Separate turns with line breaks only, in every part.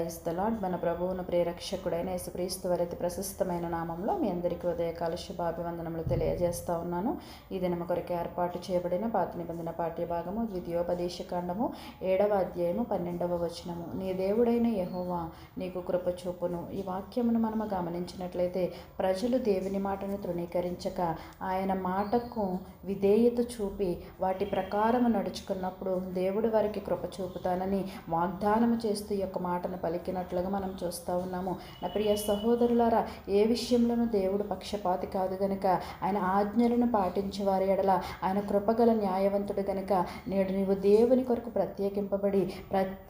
Praise the lord. మన ప్రభువును ప్రియరక్షకుడైన యేసుక్రీస్తు వారి అతి ప్రశస్తమైన నామంలో మీ అందరికీ ఉదయకాల శుభాభివందనములు తెలియజేస్తా ఉన్నాను. ఈ దినము కొరకు ఏర్పాటు చేయబడిన పాత నిబంధన పాఠ్యభాగము ద్వితీయోపదేశకాండము 7వ అధ్యాయము 12వ వచనము. నీ దేవుడైన యెహోవా నీకు కృప చూపును. ఈ వాక్యమును మనము గమనించినట్లయితే ప్రజలు దేవుని మాటను తృణీకరించక ఆయన మాటకు విధేయత చూపి వాటి ప్రకారము నడుచుకున్నప్పుడు దేవుడు వారికి కృప చూపుతానని వాగ్దానము చేస్తూ ఈ యొక్క మాటను పలికినట్లుగా మనం చూస్తూ ఉన్నాము. నా ప్రియ సహోదరులారా, ఏ విషయంలోనూ దేవుడు పక్షపాతి కాదు గనుక ఆయన ఆజ్ఞలను పాటించే వారి ఎడల ఆయన కృపగల న్యాయవంతుడు గనుక నేడు నీవు దేవుని కొరకు ప్రత్యేకింపబడి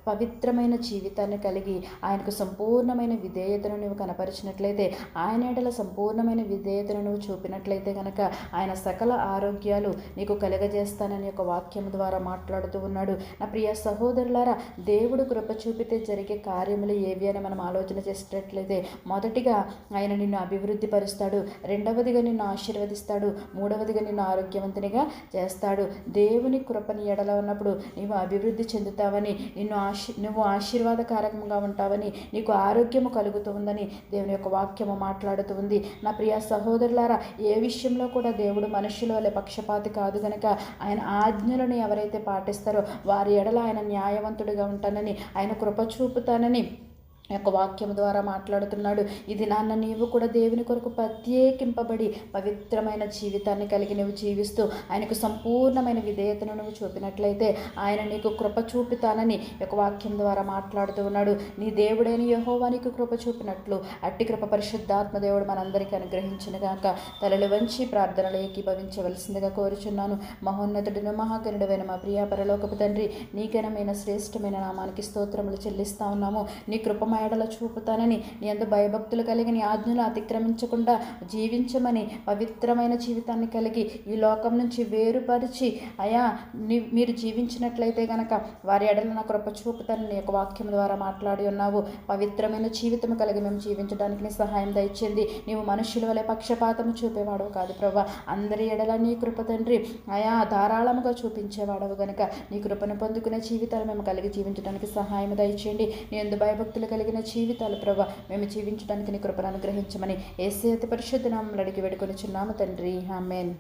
పవిత్రమైన జీవితాన్ని కలిగి ఆయనకు సంపూర్ణమైన విధేయతను నువ్వు కనపరిచినట్లయితే, ఆయన ఎడల సంపూర్ణమైన విధేయతను నువ్వు చూపినట్లయితే గనక ఆయన సకల ఆరోగ్యాలు నీకు కలుగజేస్తానని ఒక వాక్యం ద్వారా మాట్లాడుతూ ఉన్నాడు. నా ప్రియ సహోదరులారా, దేవుడు కృప చూపితే జరిగే కార్యములు ఏవి అని మనం ఆలోచన చేసేటట్లయితే, మొదటిగా ఆయన నిన్ను అభివృద్ధి పరుస్తాడు, రెండవదిగా నిన్ను ఆశీర్వదిస్తాడు, మూడవదిగా నిన్ను ఆరోగ్యవంతునిగా చేస్తాడు. దేవుని కృపని ఎడల ఉన్నప్పుడు నీవు అభివృద్ధి చెందుతావని, నువ్వు ఆశీర్వాదకారకంగా ఉంటావని, నీకు ఆరోగ్యము కలుగుతుందని దేవుని యొక్క వాక్యము మాట్లాడుతూ ఉంది. నా ప్రియ సహోదరులారా, ఏ విషయంలో కూడా దేవుడు మనుషుల వలె పక్షపాతి కాదు గనక ఆయన ఆజ్ఞలను ఎవరైతే పాటిస్తారో వారి ఎడల ఆయన న్యాయవంతుడిగా ఉంటానని, ఆయన కృప చూపుతానని యొక్క వాక్యం ద్వారా మాట్లాడుతున్నాడు. ఇది నాన్న నీవు కూడా దేవుని కొరకు ప్రత్యేకింపబడి పవిత్రమైన జీవితాన్ని కలిగి నువ్వు జీవిస్తూ ఆయనకు సంపూర్ణమైన విధేయతను నువ్వు చూపినట్లయితే ఆయన నీకు కృప చూపుతానని యొక్క వాక్యం ద్వారా మాట్లాడుతూ ఉన్నాడు. నీ దేవుడైన యెహోవా నీకు కృప చూపినట్లు అట్టి కృప పరిశుద్ధాత్మ దేవుడు మనందరికీ అనుగ్రహించునుగాక. తలలు వంచి ప్రార్థనలు ఏకీభవించవలసిందిగా కోరుచున్నాను. మహోన్నతుడిని మహాగణుడైన మా ప్రియ పరలోకపు తండ్రి, నీ ఘనమైన శ్రేష్టమైన నామానికి స్తోత్రములు చెల్లిస్తా ఉన్నాము. నీ కృప ఎడల చూపుతానని, నీ అందు భయభక్తులు కలిగి నీ ఆజ్ఞలు అతిక్రమించకుండా జీవించమని, పవిత్రమైన జీవితాన్ని కలిగి ఈ లోకం నుంచి వేరుపరిచి అయా మీరు జీవించినట్లయితే గనక వారి ఎడల నా కృప చూపుతానని నీ యొక్క వాక్యం ద్వారా మాట్లాడి ఉన్నావు. పవిత్రమైన జీవితం కలిగి మేము జీవించడానికి నీ సహాయం దయచేయండి. నీవు మనుషుల వలె పక్షపాతము చూపేవాడవు కాదు ప్రభా. అందరి ఎడల నీ కృప తండ్రి అయా ధారాళముగా చూపించేవాడవు గనక నీ కృపను పొందుకునే జీవితాలు మేము కలిగి జీవించడానికి సహాయం దయచేయండి. నీ అందు భయభక్తులు కలిగిన జీవితాలు ప్రభా మేము జీవించడానికి నీ కృపను అనుగ్రహించమని యేసు అతి పరిశుద్ధ నామములో అడిగి వేడుకొనుచున్నాము తండ్రి. ఆమేన్.